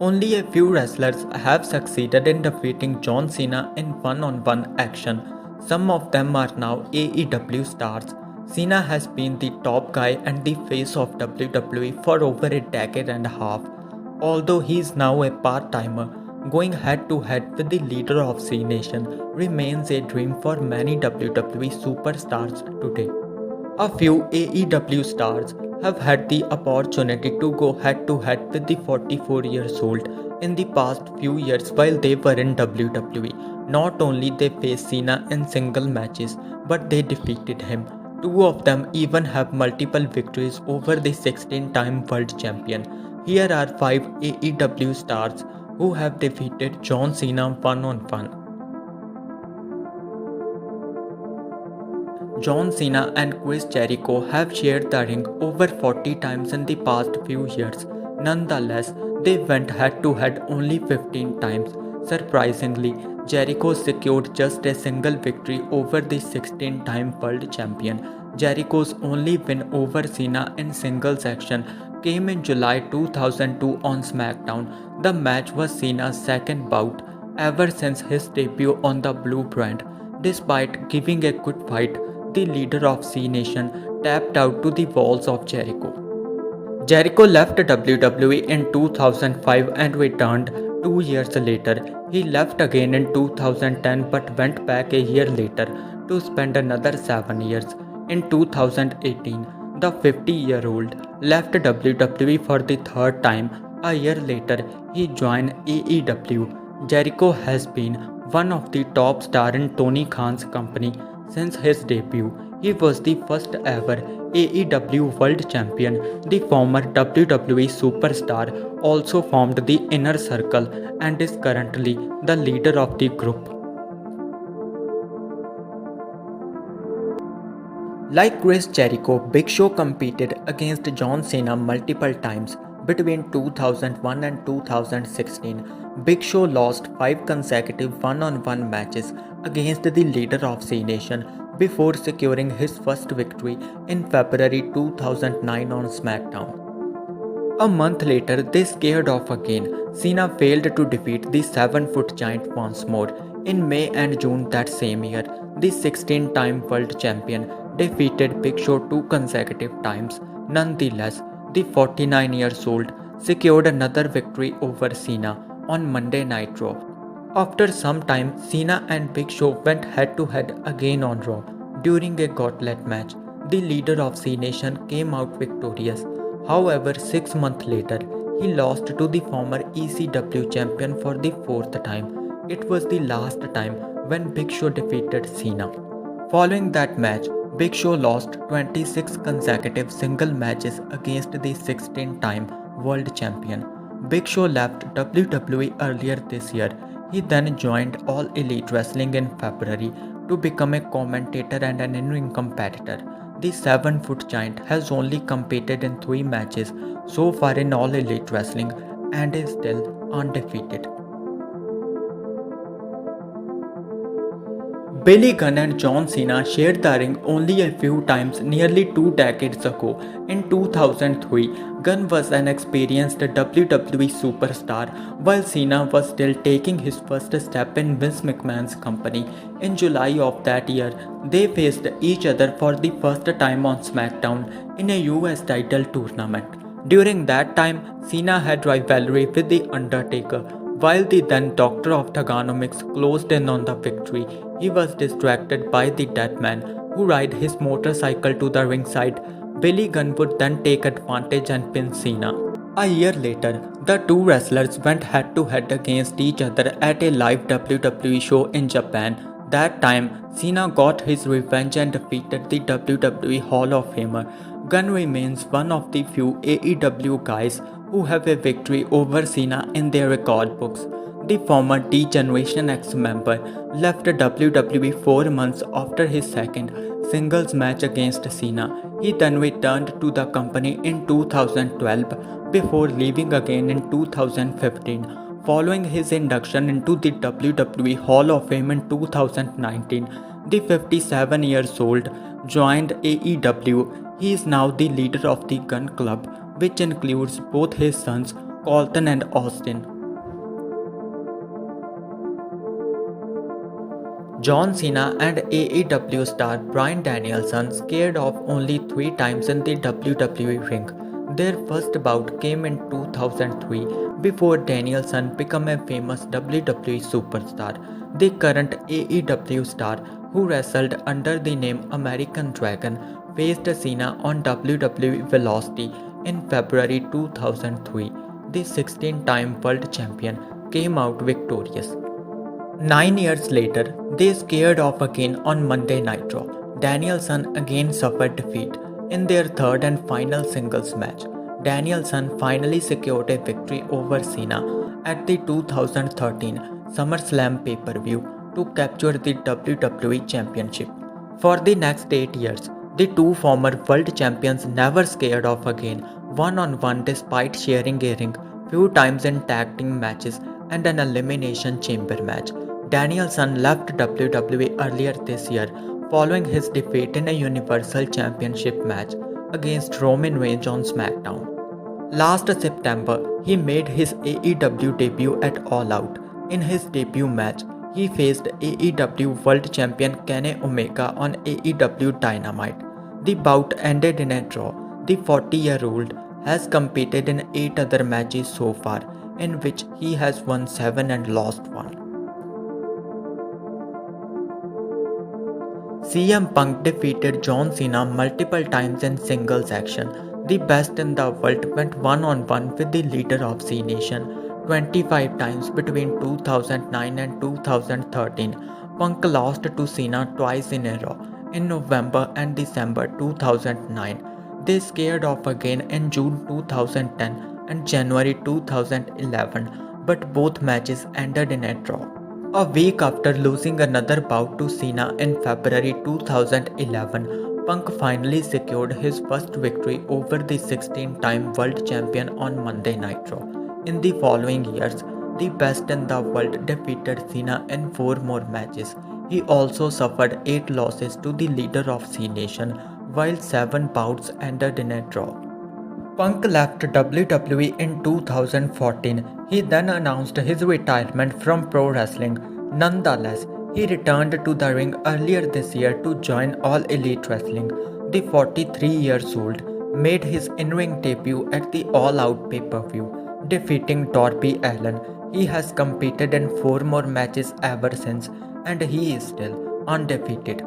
Only a few wrestlers have succeeded in defeating John Cena in one-on-one action. Some of them are now AEW stars. Cena has been the top guy and the face of WWE for over a decade and a half. Although he is now a part-timer, going head-to-head with the leader of Cenation remains a dream for many WWE superstars today. A few AEW stars have had the opportunity to go head to head with the 44 years old in the past few years while they were in WWE. Not only they faced Cena in single matches, but they defeated him. Two of them even have multiple victories over the 16-time world champion. Here are 5 AEW stars who have defeated John Cena one-on-one. John Cena and Chris Jericho have shared the ring over 40 times in the past few years. Nonetheless, they went head to head only 15 times. Surprisingly, Jericho secured just a single victory over the 16-time world champion. Jericho's only win over Cena in singles action came in July 2002 on SmackDown. The match was Cena's second bout ever since his debut on the Blue brand. Despite giving a good fight, the leader of Cenation tapped out to the walls of Jericho. Jericho left WWE in 2005 and returned 2 years later. He left again in 2010 but went back a year later to spend another 7 years. In 2018, the 50-year-old left WWE for the third time. A year later, he joined AEW. Jericho has been one of the top stars in Tony Khan's company since his debut. He was the first ever AEW World Champion. The former WWE Superstar also formed the Inner Circle and is currently the leader of the group. Like Chris Jericho, Big Show competed against John Cena multiple times. Between 2001 and 2016, Big Show lost 5 consecutive one-on-one matches against the leader of Cenation before securing his first victory in February 2009 on SmackDown. A month later, they squared off again. Cena failed to defeat the 7-foot giant once more. In May and June that same year, the 16-time world champion defeated Big Show 2 consecutive times. Nonetheless, the 49-year-old secured another victory over Cena on Monday Night Raw. After some time, Cena and Big Show went head-to-head again on Raw. During a gauntlet match, the leader of Cenation came out victorious. However, 6 months later, he lost to the former ECW champion for the 4th time. It was the last time when Big Show defeated Cena. Following that match, Big Show lost 26 consecutive single matches against the 16-time world champion. Big Show left WWE earlier this year. He then joined All Elite Wrestling in February to become a commentator and an in-ring competitor. The 7-foot giant has only competed in 3 matches so far in All Elite Wrestling and is still undefeated. Billy Gunn and John Cena shared the ring only a few times nearly 2 decades ago. In 2003, Gunn was an experienced WWE superstar while Cena was still taking his first step in Vince McMahon's company. In July of that year, they faced each other for the first time on SmackDown in a US title tournament. During that time, Cena had rivalry with The Undertaker. While the then Doctor of Thugonomics closed in on the victory, he was distracted by the Deadman, who ride his motorcycle to the ringside. Billy Gunn would then take advantage and pin Cena. A year later, the two wrestlers went head-to-head against each other at a live WWE show in Japan. That time, Cena got his revenge and defeated the WWE Hall of Famer. Gunn remains one of the few AEW guys who have a victory over Cena in their record books. The former D-Generation X member left WWE 4 months after his second singles match against Cena. He then returned to the company in 2012 before leaving again in 2015. Following his induction into the WWE Hall of Fame in 2019, the 57-year-old joined AEW. He is now the leader of the Gunn Club, which includes both his sons, Colton and Austin. John Cena and AEW star Bryan Danielson scared off only 3 times in the WWE ring. Their first bout came in 2003 before Danielson became a famous WWE superstar. The current AEW star, who wrestled under the name American Dragon, faced Cena on WWE Velocity in February 2003. The 16-time world champion came out victorious. 9 years later, they squared off again on Monday Night Raw. Danielson again suffered defeat in their third and final singles match. Danielson finally secured a victory over Cena at the 2013 SummerSlam pay-per-view to capture the WWE Championship. For the next 8 years, the two former world champions never squared off again one-on-one despite sharing a ring few times in tag team matches and an elimination chamber match. Danielson left WWE earlier this year following his defeat in a Universal Championship match against Roman Reigns on SmackDown. Last September, he made his AEW debut at All Out. In his debut match, he faced AEW World Champion Kenny Omega on AEW Dynamite. The bout ended in a draw. The 40-year-old has competed in 8 other matches so far, in which he has won 7 and lost 1. CM Punk defeated John Cena multiple times in singles action. The best in the world went one-on-one with the leader of Cenation 25 times between 2009 and 2013. Punk lost to Cena twice in a row in November and December 2009. They squared off again in June 2010 and January 2011, but both matches ended in a draw. A week after losing another bout to Cena in February 2011, Punk finally secured his first victory over the 16-time world champion on Monday Night Raw. In the following years, the best in the world defeated Cena in 4 more matches. He also suffered 8 losses to the leader of Cenation, while 7 bouts ended in a draw. Punk left WWE in 2014. He then announced his retirement from pro wrestling. Nonetheless, he returned to the ring earlier this year to join All Elite Wrestling. The 43-year-old made his in-ring debut at the All Out pay-per-view, defeating Darby Allin. He has competed in 4 more matches ever since, and he is still undefeated.